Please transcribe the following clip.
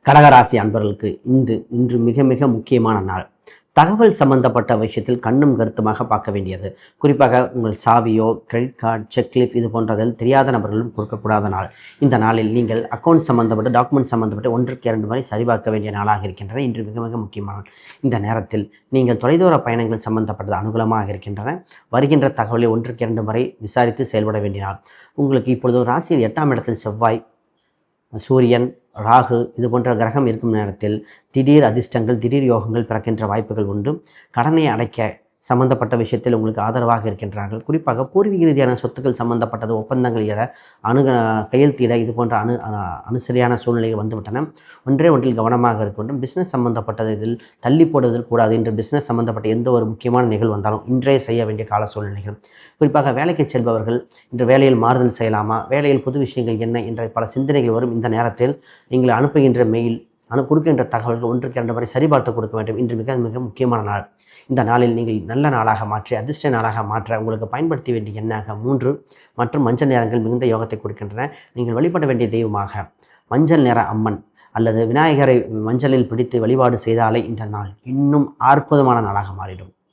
கடகராசி அன்பர்களுக்கு இன்று மிக மிக முக்கியமான நாள். தகவல் சம்பந்தப்பட்ட விஷயத்தில் கண்ணும் கருத்துமாக பார்க்க வேண்டியது. குறிப்பாக உங்கள் சாவியோ, கிரெடிட் கார்டு, செக்லீஃப் இது போன்றதில் தெரியாத நபர்களும் கொடுக்கக்கூடாத நாள். இந்த நாளில் நீங்கள் அக்கௌண்ட் சம்பந்தப்பட்ட டாக்குமெண்ட் சம்பந்தப்பட்ட 1க்கு 2 முறை சரிபார்க்க வேண்டிய நாளாக இருக்கின்றன. இன்று மிக மிக முக்கியமான நாள். இந்த நேரத்தில் நீங்கள் தொலைதூர பயணங்கள் சம்பந்தப்பட்டது அனுகூலமாக இருக்கின்றன. வருகின்ற தகவலை 1க்கு 2 முறை விசாரித்து செயல்பட வேண்டிய நாள். உங்களுக்கு இப்பொழுது ராசியில் 8ஆம் இடத்தில் செவ்வாய், சூரியன், ராகு இது போன்ற கிரகம் இருக்கும் நேரத்தில் திடீர் அதிர்ஷ்டங்கள், திடீர் யோகங்கள் பிறக்கின்ற வாய்ப்புகள் உண்டு. கடனை அடைக்க சம்பந்தப்பட்ட விஷயத்தில் உங்களுக்கு ஆதரவாக இருக்கின்றார்கள். குறிப்பாக பூர்வீக ரீதியான சொத்துக்கள் சம்பந்தப்பட்டது ஒப்பந்தங்கள் கையெழுத்திட இது போன்ற அனுசரியான சூழ்நிலைகள் வந்துவிட்டன. ஒன்றில் கவனமாக இருக்க வேண்டும். பிஸ்னஸ் சம்பந்தப்பட்டது இதில் தள்ளி போடுவதில் கூடாது. இன்று பிஸ்னஸ் சம்பந்தப்பட்ட எந்த ஒரு முக்கியமான நிகழ்வு வந்தாலும் இன்றே செய்ய வேண்டிய கால சூழ்நிலைகள். குறிப்பாக வேலைக்கு செல்பவர்கள் இன்று வேலையில் மாறுதல் செய்யலாமா, வேலையில் புது விஷயங்கள் என்ன என்ற பல சிந்தனைகள் வரும். இந்த நேரத்தில் நீங்கள் அனுப்புகின்ற மெயில், கொடுக்கின்ற தகவல்கள் 1க்கு 2 முறை சரிபார்த்து கொடுக்க வேண்டும். இன்று மிக மிக முக்கியமான நாள். இந்த நாளில் நீங்கள் நல்ல நாளாக மாற்றி அதிர்ஷ்ட நாளாக மாற்ற உங்களுக்கு பயன்படுத்த வேண்டிய எண்ணாக 3 மற்றும் மஞ்சள் நிறங்கள் மிகுந்த யோகத்தை கொடுக்கின்றன. நீங்கள் வழிபட வேண்டிய தெய்வமாக மஞ்சள் நிற அம்மன் அல்லது விநாயகரை மஞ்சளில் பிடித்து வழிபாடு செய்தாலே இந்த நாள் இன்னும் அற்புதமான நாளாக மாறிடும்.